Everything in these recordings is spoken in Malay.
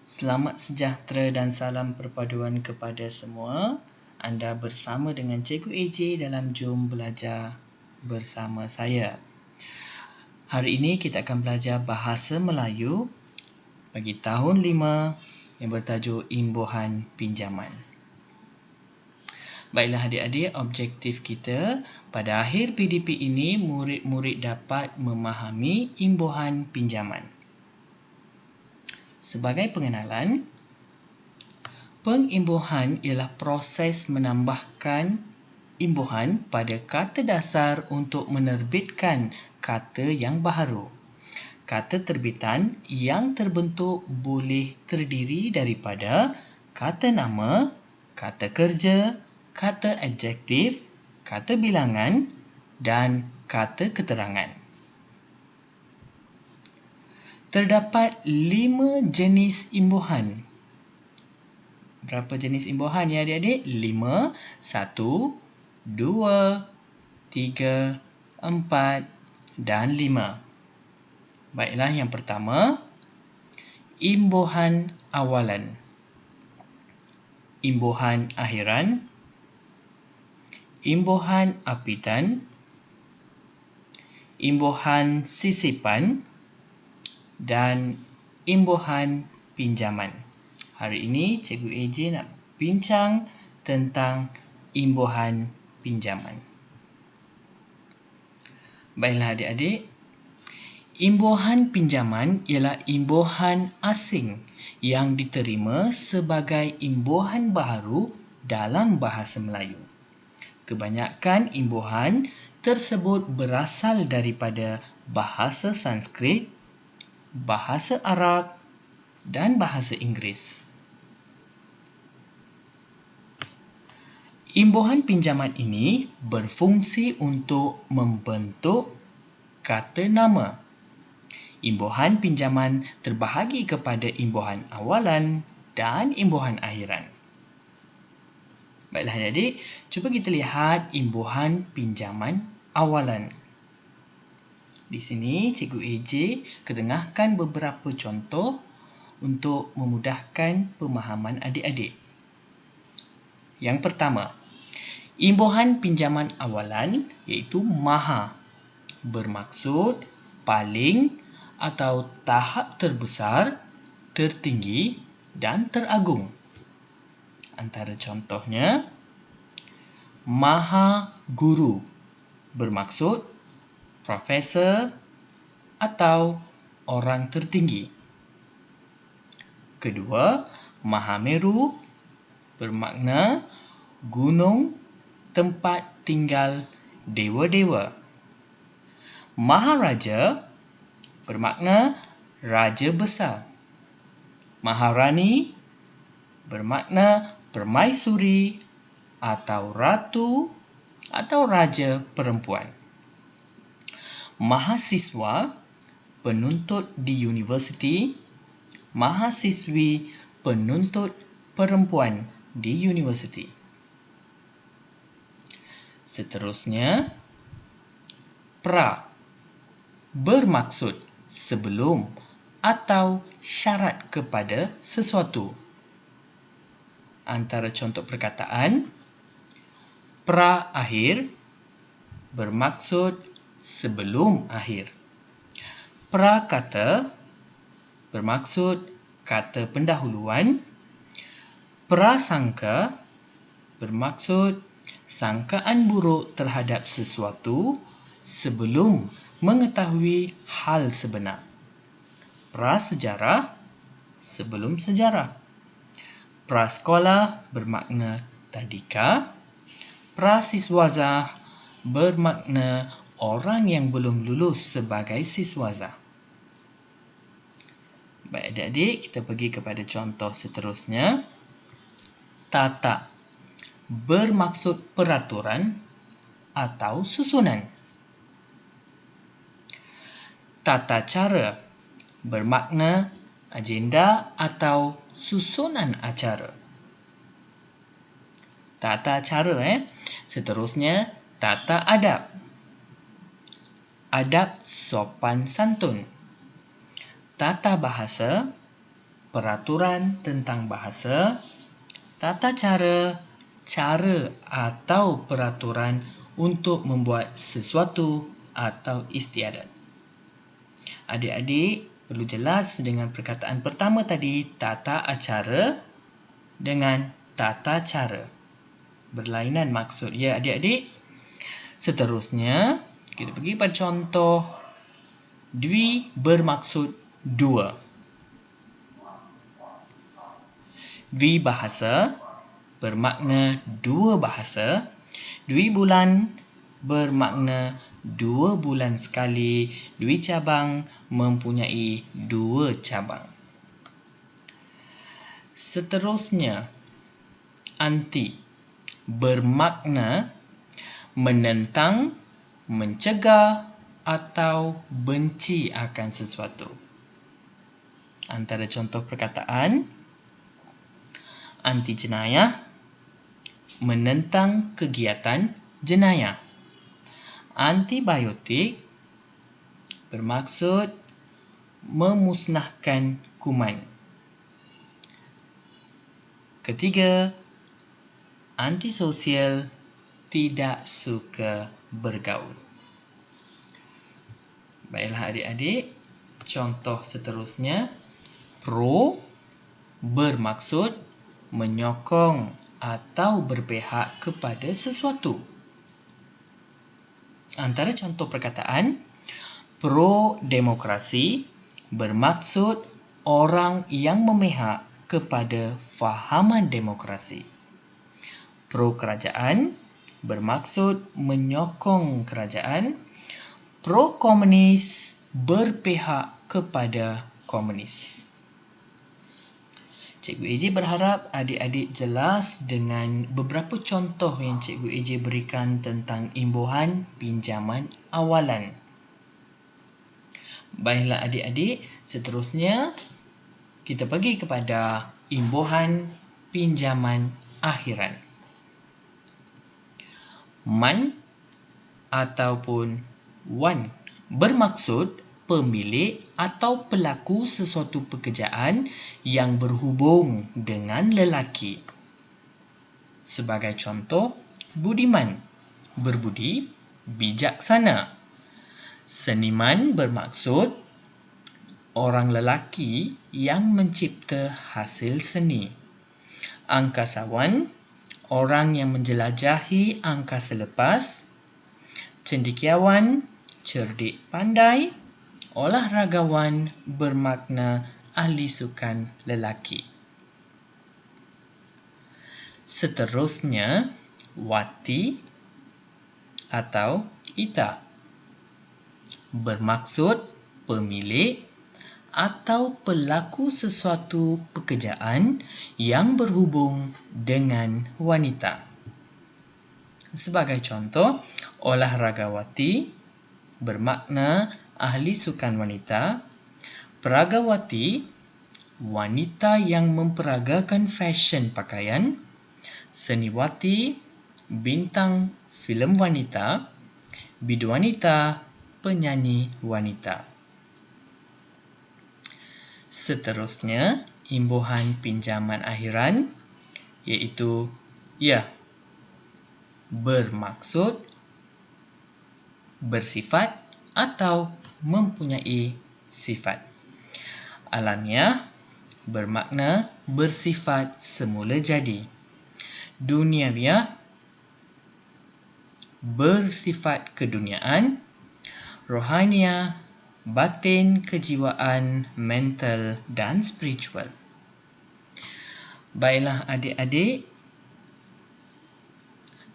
Selamat sejahtera dan salam perpaduan kepada semua. Anda bersama dengan Cikgu AJ dalam Jom Belajar bersama saya. Hari ini kita akan belajar Bahasa Melayu bagi tahun 5 yang bertajuk Imbuhan Pinjaman. Baiklah adik-adik, objektif kita pada akhir PDP ini murid-murid dapat memahami imbuhan pinjaman. Sebagai pengenalan, pengimbuhan ialah proses menambahkan imbuhan pada kata dasar untuk menerbitkan kata yang baharu. Kata terbitan yang terbentuk boleh terdiri daripada kata nama, kata kerja, kata adjektif, kata bilangan dan kata keterangan. Terdapat 5 jenis imbuhan. Berapa jenis imbuhan ya adik-adik? 5, 1, 2, 3, 4 dan 5. Baiklah, yang pertama, imbuhan awalan, imbuhan akhiran, imbuhan apitan, imbuhan sisipan dan imbuhan pinjaman. Hari ini Cikgu AJ nak bincang tentang imbuhan pinjaman. Baiklah adik-adik, imbuhan pinjaman ialah imbuhan asing yang diterima sebagai imbuhan baharu dalam bahasa Melayu. Kebanyakan imbuhan tersebut berasal daripada bahasa Sanskrit, bahasa Arab dan bahasa Inggeris. Imbuhan pinjaman ini berfungsi untuk membentuk kata nama. Imbuhan pinjaman terbahagi kepada imbuhan awalan dan imbuhan akhiran. Baiklah adik-adik, cuba kita lihat imbuhan pinjaman awalan. Di sini Cikgu AJ ketengahkan beberapa contoh untuk memudahkan pemahaman adik-adik. Yang pertama, imbuhan pinjaman awalan iaitu maha, bermaksud paling atau tahap terbesar, tertinggi dan teragung. Antara contohnya, maha guru, bermaksud profesor atau orang tertinggi. Kedua, Mahameru bermakna gunung tempat tinggal dewa-dewa. Maharaja bermakna raja besar. Maharani bermakna permaisuri atau ratu atau raja perempuan. Mahasiswa, penuntut di universiti. Mahasiswi, penuntut perempuan di universiti. Seterusnya, pra, bermaksud sebelum atau syarat kepada sesuatu. Antara contoh perkataan, pra akhir bermaksud sebelum akhir. Prakata bermaksud kata pendahuluan. Prasangka bermaksud sangkaan buruk terhadap sesuatu sebelum mengetahui hal sebenar. Prasejarah sebelum sejarah. Prasekolah bermakna tadika. Prasiswaza bermakna orang yang belum lulus sebagai siswaza. Baik adik-adik, kita pergi kepada contoh seterusnya. Tata bermaksud peraturan atau susunan. Tata cara bermakna agenda atau susunan acara. Tata cara. Seterusnya, tata adab. Adab sopan santun. Tata bahasa peraturan tentang bahasa, tata cara, cara atau peraturan untuk membuat sesuatu atau istiadat. Adik-adik perlu jelas dengan perkataan pertama tadi, tata acara dengan tata cara. Berlainan maksud ya adik-adik. Seterusnya, kita pergi pada contoh dwi bermaksud dua. Dwi bahasa bermakna dua bahasa. Dwi bulan bermakna 2 bulan sekali. Dwi cabang mempunyai 2 cabang. Seterusnya, anti bermakna menentang, mencegah atau benci akan sesuatu. Antara contoh perkataan, anti jenayah, menentang kegiatan jenayah. Antibiotik bermaksud memusnahkan kuman. Ketiga, antisosial, tidak suka bergaul. Baiklah adik-adik, contoh seterusnya, pro bermaksud menyokong atau berpihak kepada sesuatu. Antara contoh perkataan, pro-demokrasi bermaksud orang yang memihak kepada fahaman demokrasi. Pro-kerajaan bermaksud menyokong kerajaan. Pro-komunis berpihak kepada komunis. Cikgu AJ berharap adik-adik jelas dengan beberapa contoh yang Cikgu AJ berikan tentang imbuhan pinjaman awalan. Baiklah adik-adik, seterusnya kita pergi kepada imbuhan pinjaman akhiran. Man ataupun wan bermaksud pemilik atau pelaku sesuatu pekerjaan yang berhubung dengan lelaki. Sebagai contoh, budiman berbudi, bijaksana. Seniman bermaksud orang lelaki yang mencipta hasil seni. Angkasawan, orang yang menjelajahi angkasa lepas. Cendekiawan, cerdik pandai. Olahragawan bermakna ahli sukan lelaki. Seterusnya, wati atau ita bermaksud pemilik atau pelaku sesuatu pekerjaan yang berhubung dengan wanita. Sebagai contoh, olahragawati bermakna ahli sukan wanita. Peragawati, wanita yang memperagakan fashion pakaian. Seniwati, bintang filem wanita. Biduanita, penyanyi wanita. Seterusnya, imbuhan pinjaman akhiran iaitu bermaksud, bersifat atau mempunyai sifat. Alamiah bermakna bersifat semula jadi. Duniawiah bersifat keduniaan. Rohaniah batin, kejiwaan, mental dan spiritual. Baiklah adik-adik,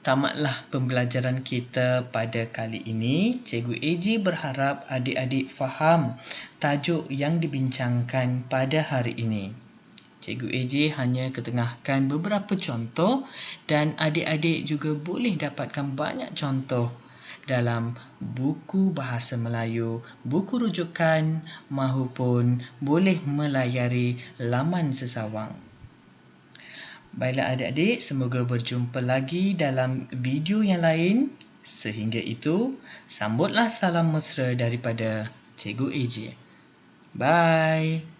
tamatlah pembelajaran kita pada kali ini. Cikgu AJ berharap adik-adik faham tajuk yang dibincangkan pada hari ini. Cikgu AJ hanya ketengahkan beberapa contoh dan adik-adik juga boleh dapatkan banyak contoh dalam buku bahasa Melayu, buku rujukan maupun boleh melayari laman sesawang. Baiklah adik-adik, semoga berjumpa lagi dalam video yang lain. Sehingga itu, sambutlah salam mesra daripada Cikgu AJ. Bye.